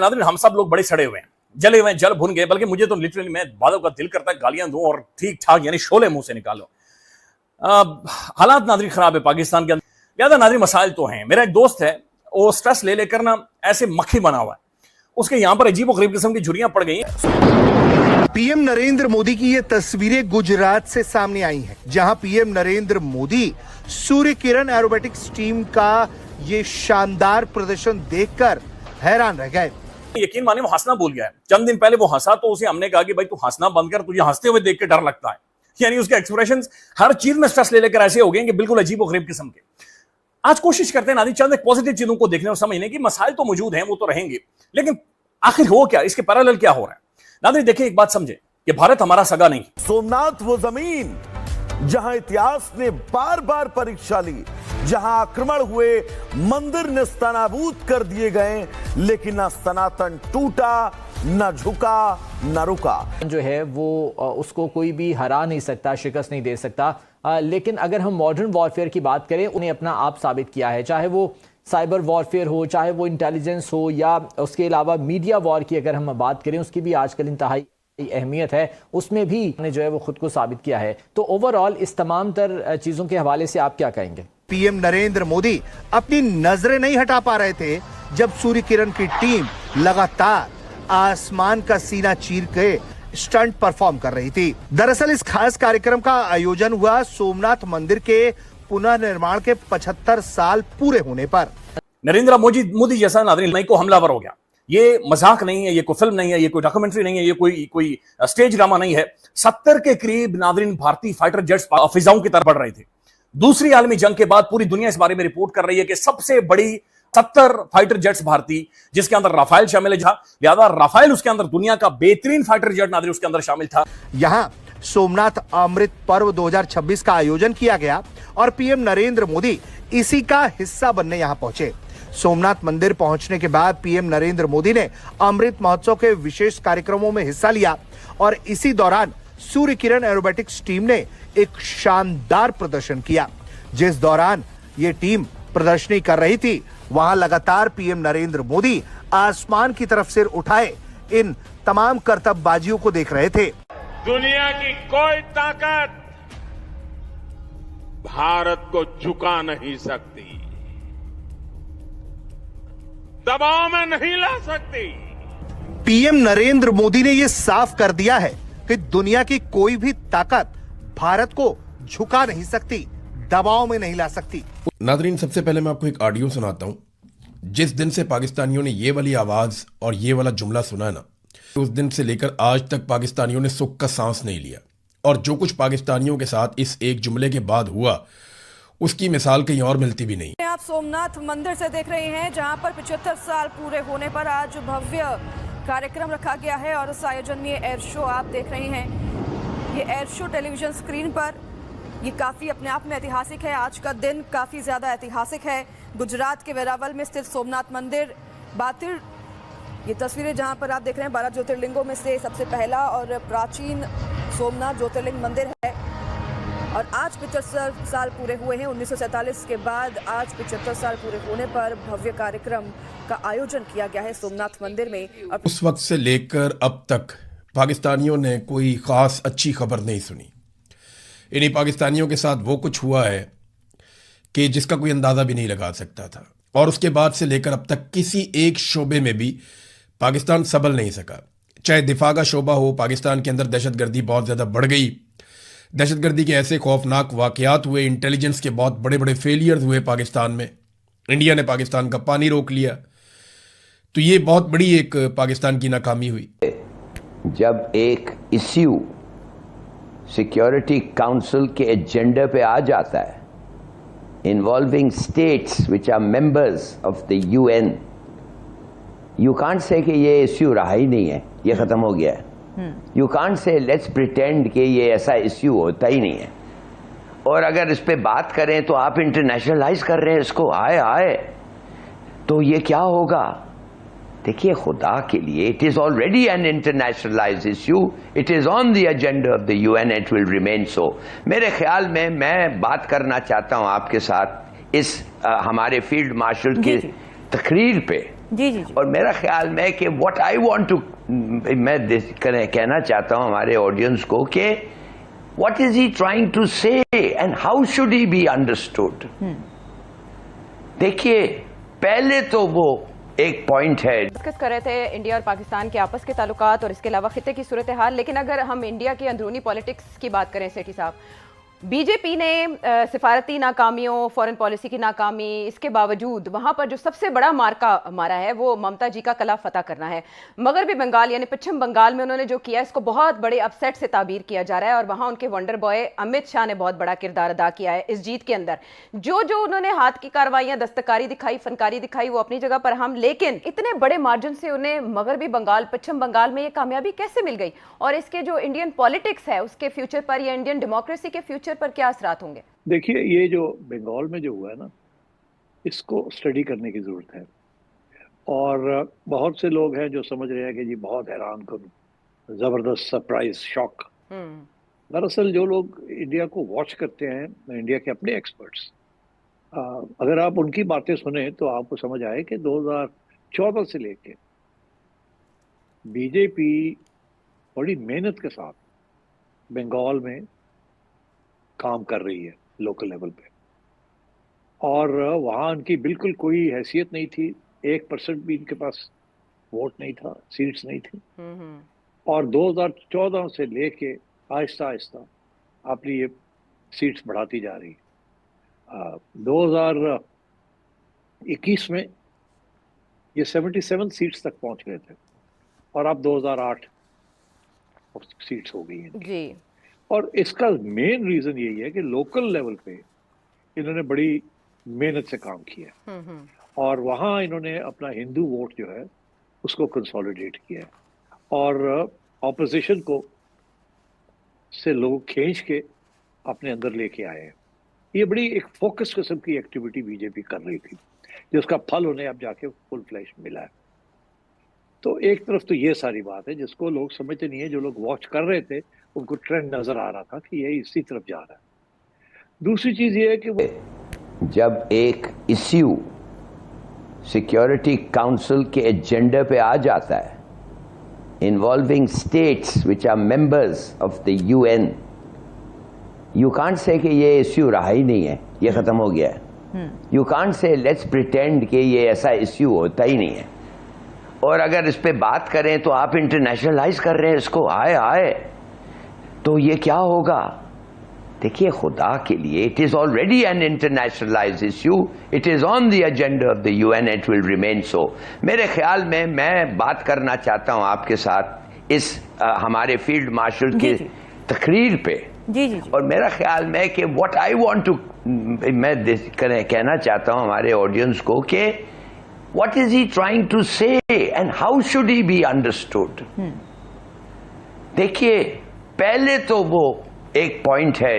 नाज़रीन, हम सब लोग बड़े सड़े हुए हैं, जले हुए हैं, जल भुन गए, बल्कि मुझे तो लिटरली मैं बादों का दिल करता है गालियां दूं और ठीक ठाक यानी शोले मुंह से निकालो। हालात नाज़रीन खराब है पाकिस्तान के अंदर। ज्यादा नाज़रीन मसाइल तो हैं। मेरा एक दोस्त है, वो स्ट्रेस ले लेकर ना ऐसे मक्खी बना हुआ है, उसके यहां पर अजीब गरीब किस्म की झुर्रियां पड़ गई हैं। पीएम नरेंद्र मोदी की ये तस्वीरें गुजरात से सामने आई हैं, जहां PM Narendra Modi Surya Kiran aerobatics team का ये शानदार प्रदर्शन देखकर हैरान रह गए। यकीन मानिए वो हंसना भूल गया है। चंद दिन पहले वो हंसा तो उसे हमने कहा कि भाई तू हंसना बंद कर, तुझे हंसते हुए देख के डर लगता है। यानी उसके एक्सप्रेशंस हर चीज में स्ट्रेस ले लेकर ऐसे हो गए कि बिल्कुल अजीब गरीब किस्म के। आज कोशिश करते हैं नाज़रीन चंद एक पॉजिटिव चीजों को देखने और समझने की। मसाइल तो मौजूद हैं, वो तो रहेंगे, लेकिन आखिर हो क्या, इसके पैरेलल क्या हो रहा है। नाज़रीन देखिए, एक बात समझे कि भारत हमारा सगा नहीं। सोमनाथ वो जमीन जहां इतिहास ने बार बार परीक्षा ली, जहां आक्रमण हुए, मंदिर नेस्तनाबूद कर दिए गए, लेकिन ना सनातन टूटा, न झुका, न रुका। जो है वो उसको कोई भी हरा नहीं सकता, शिकस्त नहीं दे सकता। लेकिन अगर हम मॉडर्न वॉरफेयर की बात करें, उन्हें अपना आप साबित किया है, चाहे वो साइबर वॉरफेयर हो, चाहे वो इंटेलिजेंस हो, या उसके अलावा मीडिया वॉर की अगर हम बात करें, उसकी भी आजकल इंतहाई अहमियत है, उसमें भी ने जो है वो खुद को साबित किया है। तो ओवरऑल इस तमाम तर चीजों के हवाले से आप क्या कहेंगे? पीएम नरेंद्र मोदी अपनी नजरें नहीं हटा पा रहे थे जब सूर्य किरण की टीम लगातार आसमान का सीना चीर के स्टंट परफॉर्म कर रही थी। दरअसल इस खास कार्यक्रम का आयोजन हुआ सोमनाथ मंदिर के पुनर्निर्माण के 75 साल पूरे होने पर। नरेंद्र मोदी जैसा नाज़रीन नहीं को हमलावर हो गया। ये मजाक नहीं है, ये कोई फिल्म नहीं है, ये कोई डॉक्यूमेंट्री नहीं है, ये कोई स्टेज ड्रामा नहीं है। 70 के करीब नाज़रीन भारतीय फाइटर जेट्स फिजाओं की तरफ बढ़ रहे थे। दूसरी आलमी जंग के बाद पूरी दुनिया इस बारे में रिपोर्ट कर रही है कि सबसे बड़ी 70 फाइटर जेट्स भारतीय, जिसके अंदर राफेल शामिल है, लिहाजा राफेल उसके अंदर दुनिया का बेहतरीन फाइटर जेट नाज़रीन उसके अंदर शामिल था। यहाँ सोमनाथ अमृत पर्व 2026 का आयोजन किया गया और पीएम नरेंद्र मोदी इसी का हिस्सा बनने यहाँ पहुंचे। सोमनाथ मंदिर पहुंचने के बाद पीएम नरेंद्र मोदी ने अमृत महोत्सव के विशेष कार्यक्रमों में हिस्सा लिया और इसी दौरान सूर्य किरण एरोबेटिक्स टीम ने एक शानदार प्रदर्शन किया। जिस दौरान ये टीम प्रदर्शनी कर रही थी, वहां लगातार पीएम नरेंद्र मोदी आसमान की तरफ सिर उठाए इन तमाम करतबबाजियों को देख रहे थे। दुनिया की कोई ताकत भारत को झुका नहीं सकती, दबाव में नहीं ला सकती। पीएम नरेंद्र मोदी ने यह साफ कर दिया है कि दुनिया की कोई भी ताकत भारत को झुका नहीं सकती, दबाव में नहीं ला सकती। नादरीन, सबसे पहले मैं आपको एक ऑडियो सुनाता हूं। जिस दिन से पाकिस्तानियों ने ये वाली आवाज और ये वाला जुमला सुना ना, उस दिन से लेकर आज तक पाकिस्तानियों ने सुख का सांस नहीं लिया। और जो कुछ पाकिस्तानियों के साथ इस एक जुमले के बाद हुआ, उसकी मिसाल कहीं और मिलती भी नहीं। आप सोमनाथ मंदिर से देख रहे हैं, जहां पर 75 साल पूरे होने पर आज भव्य कार्यक्रम रखा गया है और उस आयोजन में एयर शो आप देख रहे हैं। ये एयर शो टेलीविजन स्क्रीन पर ये काफ़ी अपने आप में ऐतिहासिक है। आज का दिन काफ़ी ज़्यादा ऐतिहासिक है। गुजरात के वेरावल में स्थित सोमनाथ मंदिर बातिर, ये तस्वीरें जहां पर आप देख रहे हैं 12 ज्योतिर्लिंगों में से सबसे पहला और प्राचीन सोमनाथ ज्योतिर्लिंग मंदिर है। और आज 75 साल पूरे हुए हैं। 1947 के बाद आज 75 साल पूरे होने पर भव्य कार्यक्रम का आयोजन किया गया है सोमनाथ मंदिर में। और उस वक्त से लेकर अब तक पाकिस्तानियों ने कोई खास अच्छी खबर नहीं सुनी। इन्हीं पाकिस्तानियों के साथ वो कुछ हुआ है कि जिसका कोई अंदाजा भी नहीं लगा सकता था। और उसके बाद से लेकर अब तक किसी एक शोबे में भी पाकिस्तान संभल नहीं सका। चाहे दिफा का शोबा हो, पाकिस्तान के अंदर दहशतगर्दी बहुत ज़्यादा बढ़ गई। दहशतगर्दी के ऐसे खौफनाक वाकयात हुए, इंटेलिजेंस के बहुत बड़े बड़े फेलियर्स हुए पाकिस्तान में। इंडिया ने पाकिस्तान का पानी रोक लिया, तो ये बहुत बड़ी एक पाकिस्तान की नाकामी हुई। जब एक इश्यू सिक्योरिटी काउंसिल के एजेंडा पे आ जाता है, involving states which are members of the UN, you can't say कि ये इश्यू रहा ही नहीं है, ये खत्म हो गया है। यू कांट से लेट्स प्रिटेंड कि ये ऐसा इश्यू होता ही नहीं है। और अगर इस पे बात करें तो आप इंटरनेशनलाइज कर रहे हैं इसको, आए तो ये क्या होगा? देखिए, खुदा के लिए, it is already an internationalised issue, it is on the agenda of the UN, it will remain so. मेरे ख्याल में मैं बात करना चाहता हूं आपके साथ इस हमारे फील्ड मार्शल की तकरीर पे, जी जी जी। और मेरा ख्याल में कि व्हाट आई वांट टू, मैं कहना चाहता हूं हमारे ऑडियंस को कि what is he trying to say and how should he be understood. देखिए, पहले तो वो एक पॉइंट है, डिस्कस कर रहे थे इंडिया और पाकिस्तान के आपस के ताल्लुकात और इसके अलावा खित्ते की सूरत हाल। लेकिन अगर हम इंडिया की अंदरूनी पॉलिटिक्स की बात करें सेठी साहब, बीजेपी ने सिफारती नाकामियों, फॉरेन पॉलिसी की नाकामी, इसके बावजूद वहां पर जो सबसे बड़ा मार्का मारा है वो ममता जी का कला फतह करना है। मगरबी बंगाल यानी पश्चिम बंगाल में उन्होंने जो किया इसको बहुत बड़े अपसेट से ताबीर किया जा रहा है और वहां उनके वंडर बॉय अमित शाह ने बहुत बड़ा किरदार अदा किया है इस जीत के अंदर। जो जो उन्होंने हाथ की कार्रवाइयां, दस्तकारी दिखाई, फनकारी दिखाई, वो अपनी जगह पर हम, लेकिन इतने बड़े मार्जिन से उन्हें मगरबी बंगाल, पश्चिम बंगाल में ये कामयाबी कैसे मिल गई और इसके जो इंडियन पॉलिटिक्स है उसके फ्यूचर पर या इंडियन डेमोक्रेसी के फ्यूचर पर क्या असरात होंगे? देखिए, ये जो बंगाल में जो हुआ है ना, इसको स्टडी करने की जरूरत है। और बहुत से लोग हैं जो समझ रहे हैं कि जी बहुत हैरान कन, जबरदस्त सरप्राइज, शॉक। दरअसल जो लोग इंडिया को वॉच करते हैं, इंडिया के अपने एक्सपर्ट्स, अगर आप उनकी बातें सुने तो आपको समझ आए कि 2014 से लेके बीजेपी बड़ी मेहनत के साथ बंगाल में काम कर रही है लोकल लेवल पे, और वहाँ उनकी बिल्कुल कोई हैसियत नहीं थी, 1% भी इनके पास वोट नहीं था, सीट्स नहीं थी। और 2014 से लेके आहिस्ता आहिस्ता अपनी ये सीट्स बढ़ाती जा रही है। 2021 में ये 77 सीट्स तक पहुंच गए थे और अब 2008 सीट्स हो गई हैं जी। और इसका मेन रीजन यही है कि लोकल लेवल पे इन्होंने बड़ी मेहनत से काम किया और वहाँ इन्होंने अपना हिंदू वोट जो है उसको कंसोलिडेट किया और ऑपोजिशन को से लोग खींच के अपने अंदर लेके आए हैं। ये बड़ी एक फोकस किस्म की एक्टिविटी बीजेपी कर रही थी, जिसका फल उन्हें अब जाके फुल फ्लैश मिला है। तो एक तरफ तो ये सारी बात है जिसको लोग समझते नहीं है, जो लोग वॉच कर रहे थे उनको ट्रेंड नजर आ रहा था कि ये इसी तरफ जा रहा है। दूसरी चीज ये है कि वो जब एक इश्यू सिक्योरिटी काउंसिल के एजेंडा पे आ जाता है involving states which are members of the UN, you can't say कि ये इश्यू रहा ही नहीं है, ये खत्म हो गया है। यू कांट से लेट्स प्रिटेंड कि ये ऐसा इश्यू होता ही नहीं है। और अगर इस पे बात करें तो आप इंटरनेशनलाइज कर रहे हैं इसको, आए तो ये क्या होगा? देखिए, खुदा के लिए, it is already an internationalised issue, it is on the agenda of the UN, it will remain so. मेरे ख्याल में मैं बात करना चाहता हूं आपके साथ इस हमारे फील्ड मार्शल की तकरीर पे। जी। और मेरा ख्याल में कि व्हाट आई वांट टू, मैं कहना चाहता हूं हमारे ऑडियंस को कि what is he trying to say and how should he be understood. देखिए, पहले तो वो एक पॉइंट है